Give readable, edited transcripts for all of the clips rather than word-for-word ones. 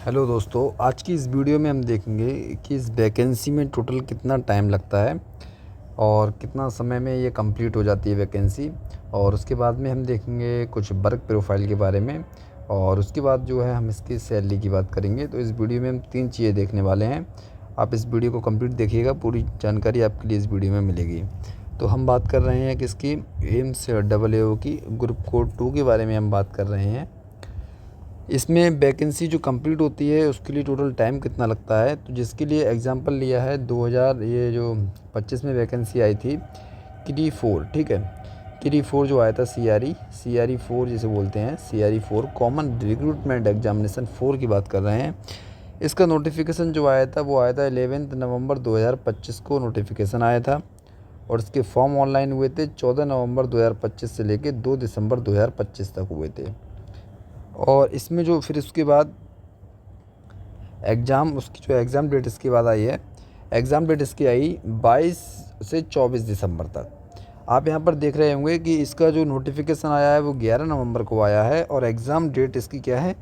Hello दोस्तों, आज की इस वीडियो में हम देखेंगे कि इस वैकेंसी में टोटल कितना टाइम लगता है और कितना समय में ये कंप्लीट हो जाती है वैकेंसी। और उसके बाद में हम देखेंगे कुछ वर्क प्रोफाइल के बारे में और उसके बाद जो है हम इसकी सैलरी की बात करेंगे। तो इस वीडियो में हम 3 चीज़ें देखने वाले हैं। आप इस वीडियो को कंप्लीट देखिएगा, पूरी जानकारी आपके लिए इस वीडियो में मिलेगी। तो हम बात कर रहे हैं किसकी, एम्स AAO की ग्रुप कोड 2 के बारे में हम बात कर रहे हैं। इसमें वैकेंसी जो कंप्लीट होती है उसके लिए टोटल टाइम कितना लगता है, तो जिसके लिए एग्जांपल लिया है 2025 में वैकेंसी आई थी KD 4। ठीक है, KD 4 जो आया था CRE 4 जिसे बोलते हैं, CRE 4 कॉमन रिक्रूटमेंट एग्जामिनेशन 4 की बात कर रहे हैं। इसका नोटिफिकेशन जो आया था वो आया था 11 नवंबर 2025 को नोटिफिकेशन आया था। और इसके फॉर्म ऑनलाइन हुए थे 14 नवंबर 2025 से लेकर 2 दिसंबर 2025 तक हुए थे। और इसमें जो फिर उसके बाद उसकी जो एग्ज़ाम डेट इसके बाद आई है, एग्ज़ाम डेट इसकी आई 22 से 24 दिसंबर तक। आप यहाँ पर देख रहे होंगे कि इसका जो नोटिफिकेशन आया है वो 11 नवंबर को आया है और एग्ज़ाम डेट इसकी क्या है,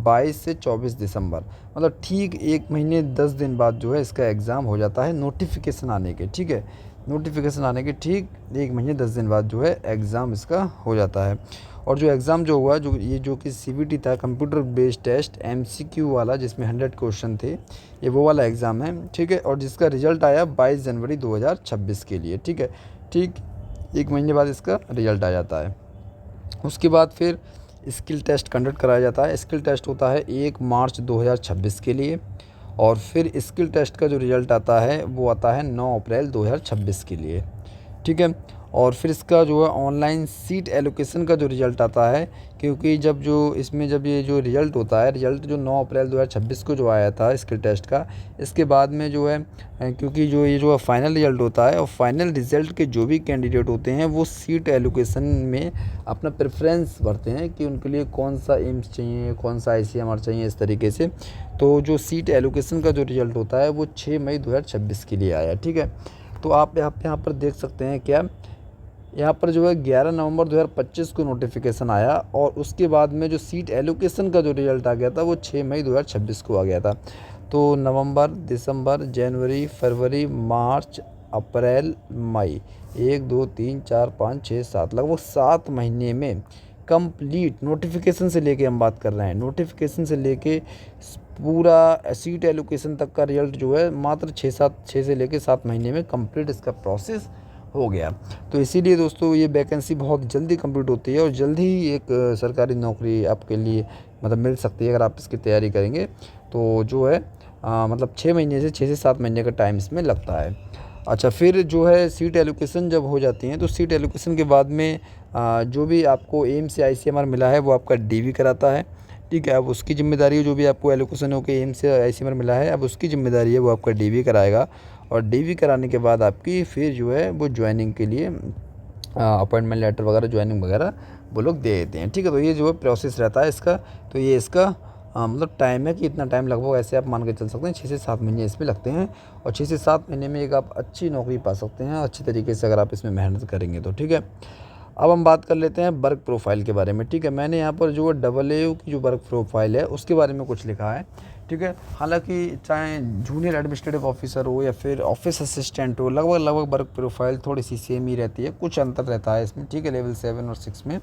22 से 24 दिसंबर। मतलब ठीक 1 महीने 10 दिन बाद जो है इसका एग्ज़ाम हो जाता है नोटिफिकेशन आने के। ठीक है, नोटिफिकेशन आने के ठीक 1 महीने 10 दिन बाद जो है एग्ज़ाम इसका हो जाता है। और जो एग्ज़ाम जो हुआ, जो कि CBT था, कंप्यूटर बेस्ड टेस्ट MCQ वाला, जिसमें 100 क्वेश्चन थे, ये वो वाला एग्ज़ाम है। ठीक है, और जिसका रिज़ल्ट आया 22 जनवरी 2026 के लिए। ठीक है, ठीक 1 महीने बाद इसका रिज़ल्ट आ जाता है। उसके बाद फिर स्किल टेस्ट कंडक्ट कराया जाता है। स्किल टेस्ट होता है 1 मार्च 2026 के लिए। और फिर स्किल टेस्ट का जो रिज़ल्ट आता है वो आता है 9 अप्रैल 2026 के लिए। ठीक है, और फिर इसका जो है ऑनलाइन सीट एलोकेशन का जो रिज़ल्ट आता है, क्योंकि जब ये जो रिज़ल्ट होता है, रिज़ल्ट जो 9 अप्रैल 2026 को जो आया था स्किल टेस्ट का, इसके बाद में जो है क्योंकि जो फाइनल रिज़ल्ट होता है और फाइनल रिज़ल्ट के जो भी कैंडिडेट होते हैं वो सीट एलोकेशन में अपना प्रेफरेंस भरते हैं कि उनके लिए कौन सा एम्स चाहिए, कौन सा ICMR चाहिए, इस तरीके से। तो जो सीट एलोकेशन का जो रिज़ल्ट होता है वो 6 मई 2026 के लिए आया। ठीक है, तो आप यहाँ पर देख सकते हैं क्या, यहाँ पर जो है 11 नवंबर 2025 को नोटिफिकेशन आया और उसके बाद में जो सीट एलोकेशन का जो रिज़ल्ट आ गया था वो 6 मई 2026 को आ गया था। तो नवंबर, दिसंबर, जनवरी, फरवरी, मार्च, अप्रैल, मई, 1 2 3 4 5 6 7, लगभग 7 महीने में कंप्लीट नोटिफिकेशन से लेके हम बात कर रहे हैं, नोटिफिकेशन से लेके पूरा सीट एलोकेशन तक का रिज़ल्ट जो है मात्र 6 से लेके 7 महीने में कंप्लीट इसका प्रोसेस हो गया। तो इसीलिए दोस्तों ये वैकेंसी बहुत जल्दी कंप्लीट होती है और जल्दी ही एक सरकारी नौकरी आपके लिए मतलब मिल सकती है अगर आप इसकी तैयारी करेंगे। तो जो है मतलब 6 से 7 महीने का टाइम इसमें लगता है। अच्छा, फिर जो है सीट एलोकेशन जब हो जाती हैं तो सीट एलोकेशन के बाद में जो भी आपको एम्स या ICMR मिला है वो आपका DV कराता है। ठीक है, अब उसकी ज़िम्मेदारी है, जो भी आपको एलोकेशन हो के एम्स या ICMR मिला है अब उसकी ज़िम्मेदारी है वो आपका DV कराएगा। और DV कराने के बाद आपकी फिर जो है वो ज्वाइनिंग के लिए अपॉइंटमेंट लेटर वगैरह, ज्वाइनिंग वगैरह वो लोग दे देते हैं। ठीक है, तो ये जो है प्रोसेस रहता है इसका। तो ये इसका मतलब टाइम है कि इतना टाइम लगभग ऐसे आप मान के चल सकते हैं 6 से 7 महीने इसमें लगते हैं। और 6 से 7 महीने में एक आप अच्छी नौकरी पा सकते हैं अच्छी तरीके से अगर आप इसमें मेहनत करेंगे तो। ठीक है, अब हम बात कर लेते हैं वर्क प्रोफाइल के बारे में। ठीक है, मैंने यहाँ पर जो AA की जो वर्क प्रोफाइल है उसके बारे में कुछ लिखा है। ठीक है, हालांकि चाहे जूनियर एडमिनिस्ट्रेटिव ऑफिसर हो या फिर ऑफिस असिस्टेंट हो, लगभग वर्क प्रोफाइल थोड़ी सी सेम ही रहती है, कुछ अंतर रहता है इसमें। ठीक है, लेवल 7 और 6 में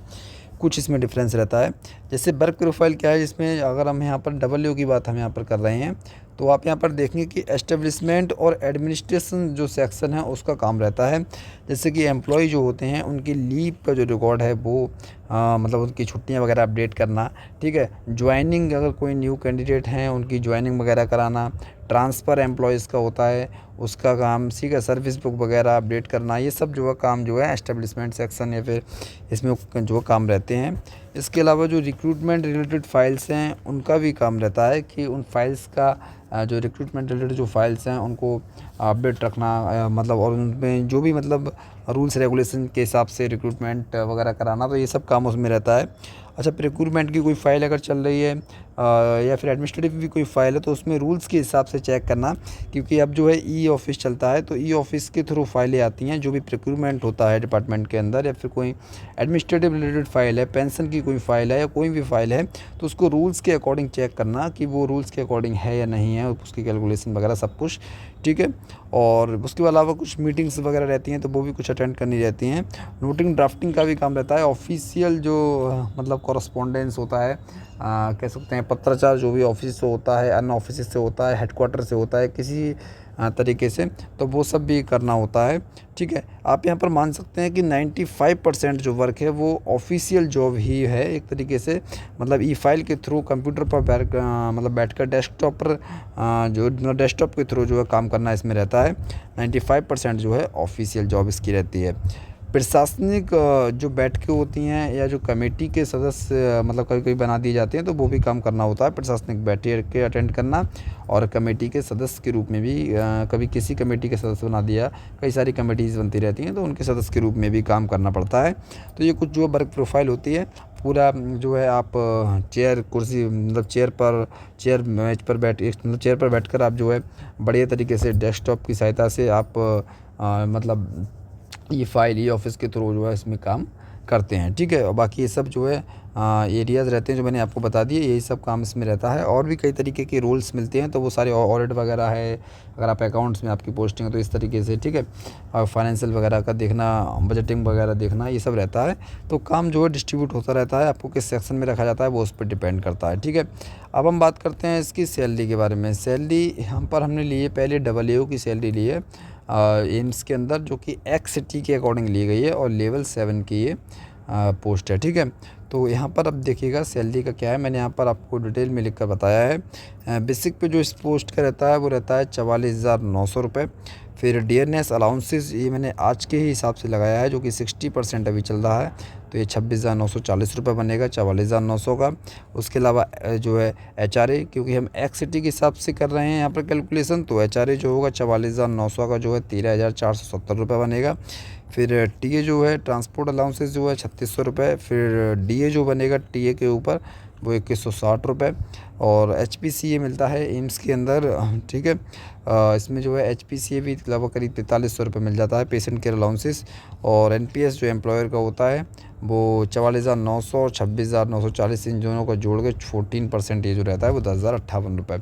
कुछ इसमें डिफरेंस रहता है। जैसे वर्क प्रोफाइल क्या है, जिसमें अगर हम यहाँ पर AA की बात हम यहाँ पर कर रहे हैं तो आप यहाँ पर देखेंगे कि एस्टेब्लिशमेंट और एडमिनिस्ट्रेशन जो सेक्शन है उसका काम रहता है। जैसे कि एम्प्लॉय जो होते हैं उनकी लीव का जो रिकॉर्ड है वो मतलब उनकी छुट्टियां वगैरह अपडेट करना। ठीक है, ज्वाइनिंग, अगर कोई न्यू कैंडिडेट हैं उनकी ज्वाइनिंग वगैरह कराना। ट्रांसफ़र एम्प्लॉयज़ का होता है उसका काम। ठीक है, सर्विस बुक वगैरह अपडेट करना, ये सब जो है काम जो है एस्टेब्लिशमेंट सेक्शन या फिर इसमें जो काम रहते हैं। इसके अलावा जो रिक्रूटमेंट रिलेटेड फ़ाइल्स हैं उनका भी काम रहता है कि उन फाइल्स का जो रिक्रूटमेंट रिलेटेड जो फाइल्स हैं उनको अपडेट रखना, मतलब और उनमें जो भी मतलब रूल्स रेगुलेशन के हिसाब से रिक्रूटमेंट वगैरह कराना, तो ये सब काम उसमें रहता है। अच्छा, प्रिक्रूटमेंट की कोई फ़ाइल अगर चल रही है या फिर एडमिनिस्ट्रेटिव भी कोई फ़ाइल है तो उसमें रूल्स के हिसाब से चेक करना, क्योंकि अब जो है ई ऑफ़िस चलता है तो ई ऑफ़िस के थ्रू फाइलें आती हैं। जो भी प्रिक्रूटमेंट होता है डिपार्टमेंट के अंदर या फिर कोई एडमिनिस्ट्रेटिव रिलेटेड फ़ाइल है, पेंशन की कोई फ़ाइल है या कोई भी फ़ाइल है, तो उसको रूल्स के अकॉर्डिंग चेक करना कि वो रूल्स के अकॉर्डिंग है या नहीं है, उसकी कैलकुलेशन वगैरह सब कुछ, ठीक है। और उसके अलावा कुछ मीटिंग्स वगैरह रहती हैं तो वो भी कुछ अटेंड करनी रहती हैं। नोटिंग ड्राफ्टिंग का भी काम रहता है। ऑफिशियल जो मतलब कॉरस्पॉन्डेंस होता है, कह सकते हैं पत्राचार जो भी ऑफिस से होता है, अन्य ऑफिस से होता है, हेडक्वार्टर से होता है, किसी तरीके से, तो वो सब भी करना होता है, ठीक है। आप यहाँ पर मान सकते हैं कि 95% जो वर्क है वो ऑफिशियल जॉब ही है एक तरीके से, मतलब ई फाइल के थ्रू कंप्यूटर पर मतलब बैठकर डेस्कटॉप पर जो डेस्कटॉप के थ्रू जो है काम करना इसमें रहता है। 95% जो है ऑफिशियल जॉब इसकी रहती है। प्रशासनिक जो बैठकें होती हैं या जो कमेटी के सदस्य मतलब कभी-कभी बना दिए जाते हैं तो वो भी काम करना होता है। प्रशासनिक बैठकें अटेंड करना और कमेटी के सदस्य के रूप में भी कभी किसी कमेटी के सदस्य बना दिया, कई सारी कमेटीज़ बनती रहती हैं तो उनके सदस्य के रूप में भी काम करना पड़ता है। तो ये कुछ जो वर्क प्रोफाइल होती है, पूरा जो है आप चेयर कुर्सी मतलब चेयर मेज पर मतलब चेयर पर बैठकर आप जो है बढ़िया तरीके से डेस्कटॉप की सहायता से आप मतलब ये फाइल ये ऑफिस के थ्रू जो है इसमें काम करते हैं, ठीक है। और बाकी ये सब जो है एरियाज़ रहते हैं जो मैंने आपको बता दिए, यही सब काम इसमें रहता है। और भी कई तरीके के रोल्स मिलते हैं तो वो सारे ऑडिट वगैरह है, अगर आप अकाउंट्स में आपकी पोस्टिंग है तो इस तरीके से, ठीक है। और फाइनेंशियल वगैरह का देखना, बजटिंग वगैरह देखना, ये सब रहता है। तो काम जो है डिस्ट्रीब्यूट होता रहता है, आपको किस सेक्शन में रखा जाता है वो उस पर डिपेंड करता है, ठीक है। अब हम बात करते हैं इसकी सैलरी के बारे में। सैलरी यहाँ पर हमने ली है पहले AA की सैलरी ली है एम्स के अंदर, जो कि XCT के अकॉर्डिंग ली गई है और लेवल 7 की ये पोस्ट है, ठीक है। तो यहाँ पर अब देखिएगा सैलरी का क्या है, मैंने यहाँ पर आपको डिटेल में लिख कर बताया है। बेसिक पे जो इस पोस्ट का रहता है वो रहता है 44,900 रुपये। फिर डियरनेस अलाउंसेस ये मैंने आज के ही हिसाब से लगाया है, जो कि 60% अभी चल रहा है, तो ये 26,940 रुपये बनेगा 44,900 का। उसके अलावा जो है HRA, क्योंकि हम XCT के हिसाब से कर रहे हैं यहाँ पर कैलकुलेशन, तो HRA जो होगा 44,900 का जो है 13,470 रुपये बनेगा। फिर TA जो है ट्रांसपोर्ट अलाउंसेस जो है 3600 रुपये। फिर DA जो बनेगा TA के ऊपर वो 2160 रुपये। और HPCA मिलता है एम्स के अंदर, ठीक है। इसमें जो है HPCA भी लगभग करीब 4300 रुपये मिल जाता है, पेशेंट केयर अलाउंसेस। और NPS जो एम्प्लॉयर का होता है वो 44,900 और 26,940, इन दोनों का जोड़ के 14% ये जो रहता है वो 10,058 रुपये।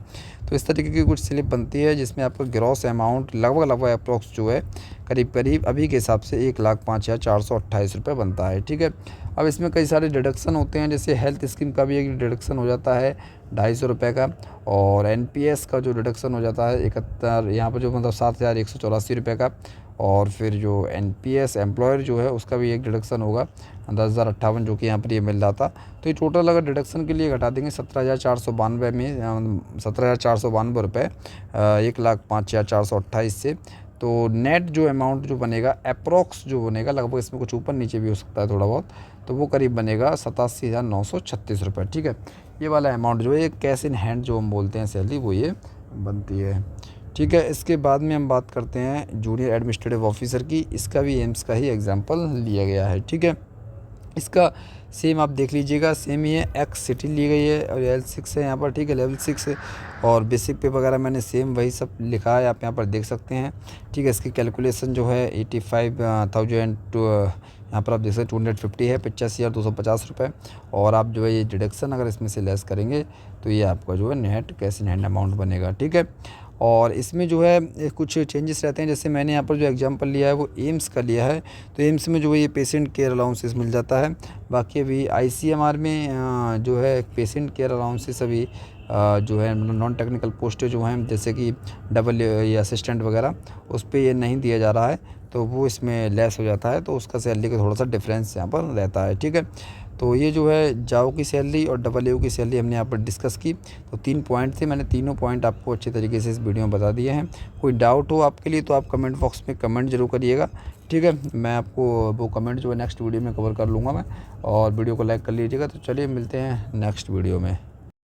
तो इस तरीके की कुछ स्लिप बनती है जिसमें आपका ग्रॉस अमाउंट लगभग अप्रॉक्स जो है करीब अभी के हिसाब से 1,05,428 रुपये बनता है, ठीक है। अब इसमें कई सारे डिडक्शन होते हैं, जैसे हेल्थ स्कीम का भी एक डिडक्शन हो जाता है 250 रुपये का, और NPS का जो डिडक्शन हो जाता है 71, यहाँ पर जो मतलब 7,184 रुपये का। और फिर जो NPS एम्प्लॉयर जो है उसका भी एक डिडक्शन होगा 10,058, जो कि यहाँ पर ये मिल रहा था। तो ये टोटल अगर डिडक्शन के लिए घटा देंगे 17,492 में 17,492 रुपये 1,05,428 से, तो नेट जो अमाउंट जो बनेगा अप्रॉक्स जो बनेगा, लगभग इसमें कुछ ऊपर नीचे भी हो सकता है थोड़ा बहुत, तो वो करीब बनेगा 87,936 रुपये, ठीक है। ये वाला अमाउंट जो है ये कैश इन हैंड जो हम बोलते हैं सैलरी, वो ये बनती है, ठीक है। इसके बाद में हम बात करते हैं जूनियर एडमिनिस्ट्रेटिव ऑफिसर की। इसका भी एम्स का ही एग्जाम्पल लिया गया है, ठीक है। इसका सेम आप देख लीजिएगा, सेम ही है, XCT ली गई है और L6 है यहाँ पर, ठीक है, लेवल 6 है। और बेसिक पे वगैरह मैंने सेम वही सब लिखा है, आप यहाँ पर देख सकते हैं, ठीक है। इसकी कैलकुलेशन जो है 85,000 टू यहाँ पर आप देख सकते हैं 250 है, 85,250 रुपये। और आप जो है ये डिडक्शन अगर इसमें से लेस करेंगे तो ये आपका जो है net cash in hand amount बनेगा, ठीक है। और इसमें जो है कुछ चेंजेस रहते हैं, जैसे मैंने यहाँ पर जो एग्जांपल लिया है वो एम्स का लिया है, तो एम्स में जो है ये पेशेंट केयर अलाउंसेस मिल जाता है। बाकी अभी ICMR में जो है पेशेंट केयर अलाउंसेस अभी जो है मतलब नॉन टेक्निकल पोस्टें जो हैं, जैसे कि डबल ये असिस्टेंट वगैरह, उस पर ये नहीं दिया जा रहा है, तो वो इसमें लेस हो जाता है, तो उसका सैलरी का थोड़ा सा डिफरेंस यहाँ पर रहता है, ठीक है। तो ये जो है जाओ की सैलरी और AA की सैलरी हमने यहाँ पर डिस्कस की। तो 3 पॉइंट थे, मैंने तीनों पॉइंट आपको अच्छे तरीके से इस वीडियो में बता दिए हैं। कोई डाउट हो आपके लिए तो आप कमेंट बॉक्स में कमेंट जरूर करिएगा, ठीक है। मैं आपको वो कमेंट जो है नेक्स्ट वीडियो में कवर कर लूँगा मैं, और वीडियो को लाइक कर लीजिएगा। तो चलिए मिलते हैं नेक्स्ट वीडियो में।